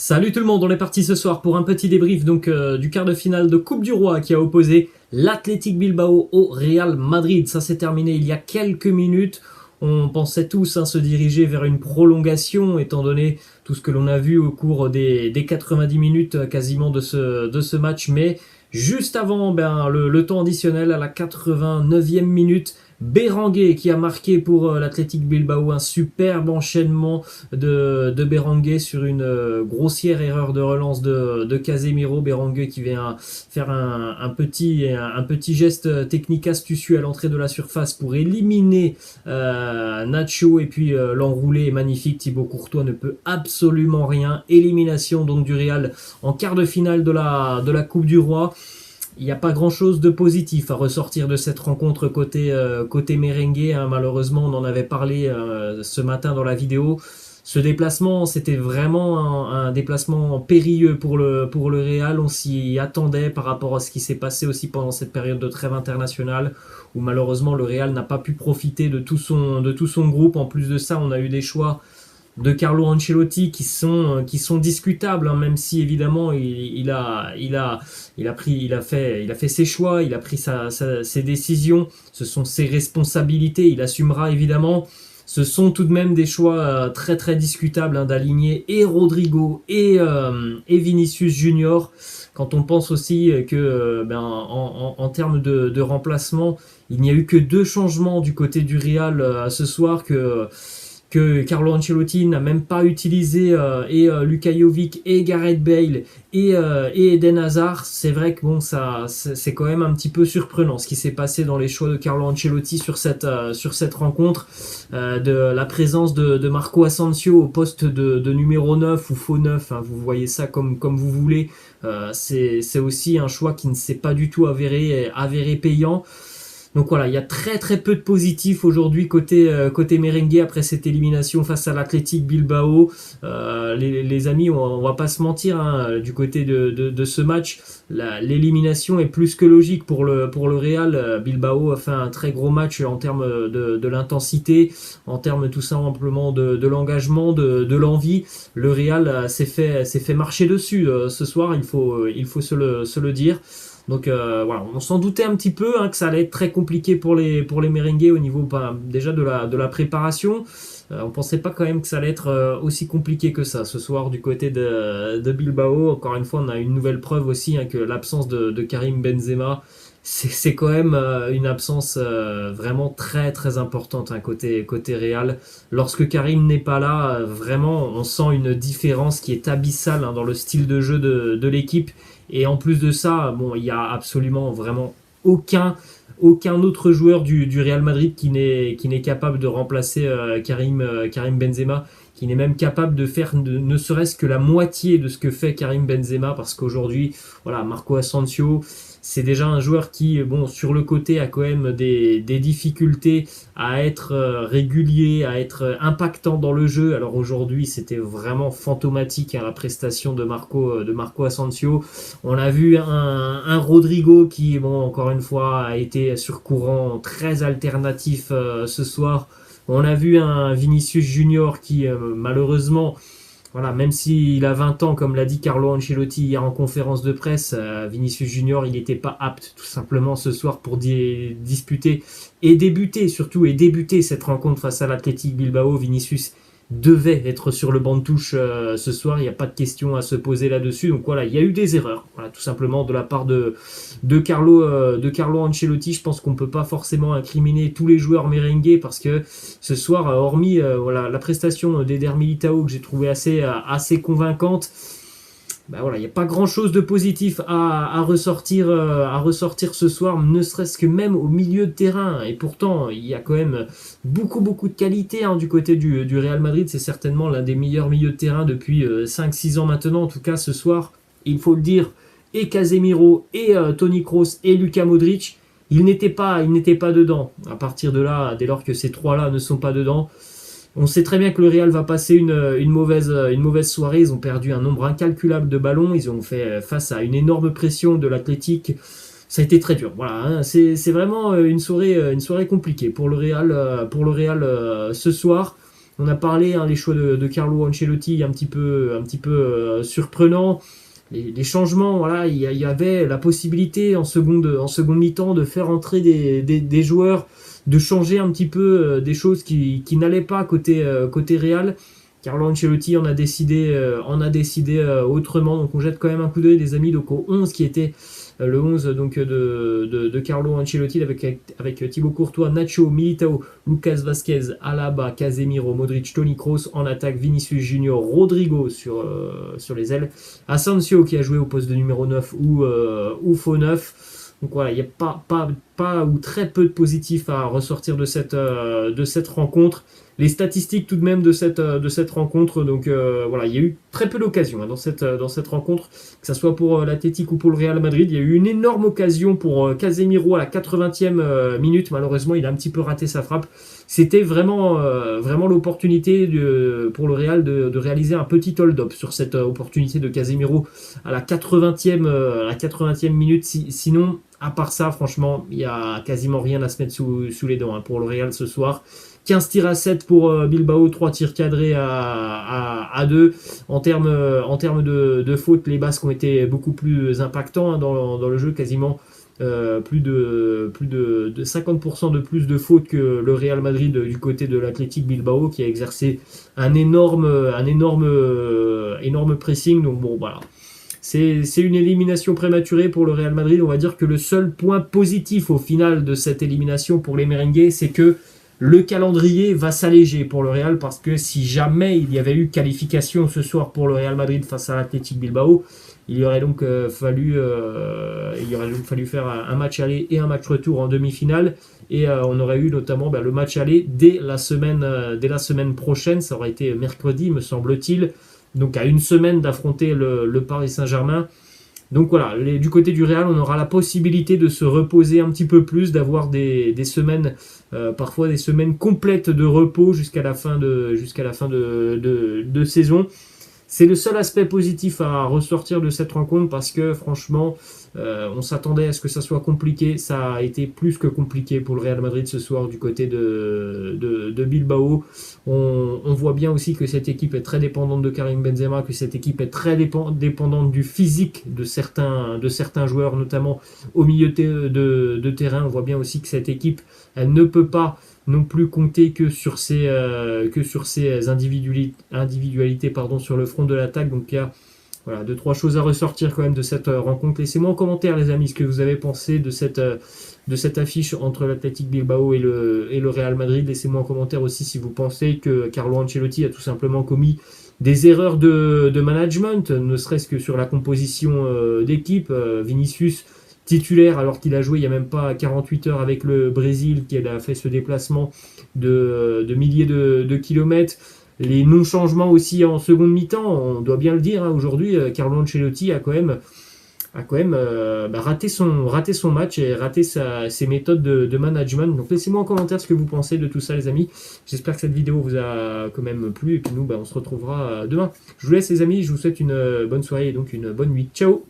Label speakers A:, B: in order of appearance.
A: Salut tout le monde, on est parti ce soir pour un petit débrief du quart de finale de Coupe du Roi qui a opposé l'Athletic Bilbao au Real Madrid. Ça s'est terminé il y a quelques minutes. On pensait tous se diriger vers une prolongation étant donné tout ce que l'on a vu au cours des 90 minutes quasiment de ce match. Mais juste avant le temps additionnel à la 89e minute, Berenguer qui a marqué pour l'Athletic Bilbao, un superbe enchaînement de Berenguer sur une grossière erreur de relance de Casemiro. Berenguer qui vient faire un petit geste technique astucieux à l'entrée de la surface pour éliminer Nacho et puis l'enroulé est magnifique. Thibaut Courtois ne peut absolument rien. Élimination donc du Real en quart de finale de la Coupe du Roi. Il n'y a pas grand chose de positif à ressortir de cette rencontre côté merengue, hein. Malheureusement, on en avait parlé ce matin dans la vidéo. Ce déplacement, c'était vraiment un déplacement périlleux pour le Real. On s'y attendait par rapport à ce qui s'est passé aussi pendant cette période de trêve internationale, où malheureusement le Real n'a pas pu profiter de tout son groupe. En plus de ça, on a eu des choix de Carlo Ancelotti qui sont discutables, hein, même si évidemment il a fait ses choix, il a pris ses décisions, ce sont ses responsabilités, il assumera évidemment. Ce sont tout de même des choix très très discutables, hein, d'aligner et Rodrigo et Vinicius Junior. Quand on pense aussi que en termes de remplacement, il n'y a eu que 2 changements du côté du Real ce soir, que Carlo Ancelotti n'a même pas utilisé Luka Jovic et Gareth Bale et Eden Hazard. C'est vrai que bon, c'est quand même un petit peu surprenant ce qui s'est passé dans les choix de Carlo Ancelotti sur cette rencontre, de la présence de Marco Asensio au poste de numéro 9 ou faux 9, hein, vous voyez ça comme vous voulez. C'est aussi un choix qui ne s'est pas du tout avéré payant. Donc voilà, il y a très très peu de positifs aujourd'hui côté merengue après cette élimination face à l'Athletic Bilbao. Les amis, on va pas se mentir, hein, du côté de ce match, l'élimination est plus que logique pour le Real. Bilbao a fait un très gros match en termes de l'intensité, en termes tout simplement de l'engagement, de l'envie. Le Real s'est fait marcher dessus ce soir, il faut se le dire. Donc voilà, on s'en doutait un petit peu, hein, que ça allait être très compliqué pour les merengues au niveau déjà de la préparation. On pensait pas quand même que ça allait être aussi compliqué que ça ce soir du côté de Bilbao. Encore une fois, on a une nouvelle preuve aussi, hein, que l'absence de Karim Benzema, c'est quand même une absence vraiment très très importante, hein, côté Real. Lorsque Karim n'est pas là, vraiment on sent une différence qui est abyssale, hein, dans le style de jeu de l'équipe. Et en plus de ça, bon, il y a absolument vraiment aucun autre joueur du Real Madrid qui n'est capable de remplacer Karim Benzema, qui n'est même capable de faire ne serait-ce que la moitié de ce que fait Karim Benzema, parce qu'aujourd'hui, voilà, Marco Asensio, c'est déjà un joueur qui, bon, sur le côté a quand même des difficultés à être régulier, à être impactant dans le jeu. Alors aujourd'hui, c'était vraiment fantomatique, hein, la prestation de Marco Asensio. On a vu un Rodrigo qui, bon, encore une fois, a été sur courant très alternatif ce soir. On a vu un Vinicius Junior qui, malheureusement, voilà, même s'il a 20 ans, comme l'a dit Carlo Ancelotti hier en conférence de presse, Vinicius Junior, il n'était pas apte tout simplement ce soir pour disputer et débuter cette rencontre face à l'Athletic Bilbao. Vinicius devait être sur le banc de touche ce soir, il n'y a pas de question à se poser là-dessus. Donc voilà, il y a eu des erreurs, voilà, tout simplement de la part de Carlo Ancelotti. Je pense qu'on ne peut pas forcément incriminer tous les joueurs merengues, parce que ce soir, hormis voilà, la prestation d'Eder Militao que j'ai trouvé assez convaincante, voilà, il n'y a pas grand chose de positif à ressortir ce soir, ne serait-ce que même au milieu de terrain. Et pourtant, il y a quand même beaucoup de qualité, hein, du côté du Real Madrid. C'est certainement l'un des meilleurs milieux de terrain depuis 5-6 ans maintenant. En tout cas, ce soir, il faut le dire, et Casemiro, et Toni Kroos, et Luka Modric, ils n'étaient pas dedans. À partir de là, dès lors que ces trois-là ne sont pas dedans, on sait très bien que le Real va passer une mauvaise soirée. Ils ont perdu un nombre incalculable de ballons. Ils ont fait face à une énorme pression de l'Athletic. Ça a été très dur. Voilà, hein. C'est vraiment une soirée compliquée pour le Real ce soir. On a parlé, hein, les choix de Carlo Ancelotti un petit peu surprenants. Les changements, voilà, il y avait la possibilité en seconde mi-temps de faire entrer des joueurs, de changer un petit peu des choses qui n'allaient pas côté Real. Carlo Ancelotti en a décidé autrement, donc on jette quand même un coup d'œil, les amis, donc au 11 qui était le 11 donc de Carlo Ancelotti avec Thibaut Courtois, Nacho, Militao, Lucas Vazquez, Alaba, Casemiro, Modric, Toni Kroos en attaque, Vinicius Junior, Rodrigo sur les ailes, Asensio qui a joué au poste de numéro 9 ou faux 9. Donc voilà, il n'y a pas ou très peu de positifs à ressortir de cette rencontre. Les statistiques tout de même de cette rencontre, donc voilà, il y a eu très peu d'occasions, hein, dans cette rencontre, que ce soit pour l'Athletic ou pour le Real Madrid. Il y a eu une énorme occasion pour Casemiro à la 80e minute, malheureusement il a un petit peu raté sa frappe. C'était vraiment l'opportunité pour le Real de réaliser un petit hold-up sur cette opportunité de Casemiro à la 80e minute. Sinon, à part ça, franchement, il n'y a quasiment rien à se mettre sous les dents, hein, pour le Real ce soir. 15 tirs à 7 pour Bilbao, 3 tirs cadrés à 2. En termes de fautes, les Basques ont été beaucoup plus impactants, hein, dans le jeu, quasiment plus de 50% de plus de fautes que le Real Madrid du côté de l'Athletic Bilbao, qui a exercé un énorme pressing. Donc bon, voilà. C'est une élimination prématurée pour le Real Madrid. On va dire que le seul point positif au final de cette élimination pour les merengues, c'est que le calendrier va s'alléger pour le Real, parce que si jamais il y avait eu qualification ce soir pour le Real Madrid face à l'Athletic Bilbao, il aurait donc fallu faire un match aller et un match retour en demi-finale, et on aurait eu notamment le match aller dès la semaine prochaine. Ça aurait été mercredi, me semble-t-il, donc à une semaine d'affronter le Paris Saint-Germain. Donc voilà, du côté du Real, on aura la possibilité de se reposer un petit peu plus, d'avoir des semaines, parfois des semaines complètes de repos jusqu'à la fin de saison. C'est le seul aspect positif à ressortir de cette rencontre, parce que franchement, on s'attendait à ce que ça soit compliqué. Ça a été plus que compliqué pour le Real Madrid ce soir du côté de Bilbao. On voit bien aussi que cette équipe est très dépendante de Karim Benzema, que cette équipe est très dépendante du physique de certains joueurs, notamment au milieu de terrain. On voit bien aussi que cette équipe, elle ne peut pas non plus compter que sur ses individualités sur le front de l'attaque. Donc il y a voilà, 2-3 choses à ressortir quand même de cette rencontre. Laissez-moi en commentaire, les amis, ce que vous avez pensé de cette affiche entre l'Athletic Bilbao et le Real Madrid. Laissez-moi en commentaire aussi si vous pensez que Carlo Ancelotti a tout simplement commis des erreurs de management, ne serait-ce que sur la composition d'équipe. Vinicius titulaire alors qu'il a joué il n'y a même pas 48 heures avec le Brésil, qui a fait ce déplacement de milliers de kilomètres. Les non-changements aussi en seconde mi-temps, on doit bien le dire, hein, aujourd'hui, Carlo Ancelotti a quand même raté son match et raté ses méthodes de management. Donc laissez-moi en commentaire ce que vous pensez de tout ça, les amis. J'espère que cette vidéo vous a quand même plu, et puis nous on se retrouvera demain. Je vous laisse, les amis, je vous souhaite une bonne soirée et donc une bonne nuit. Ciao.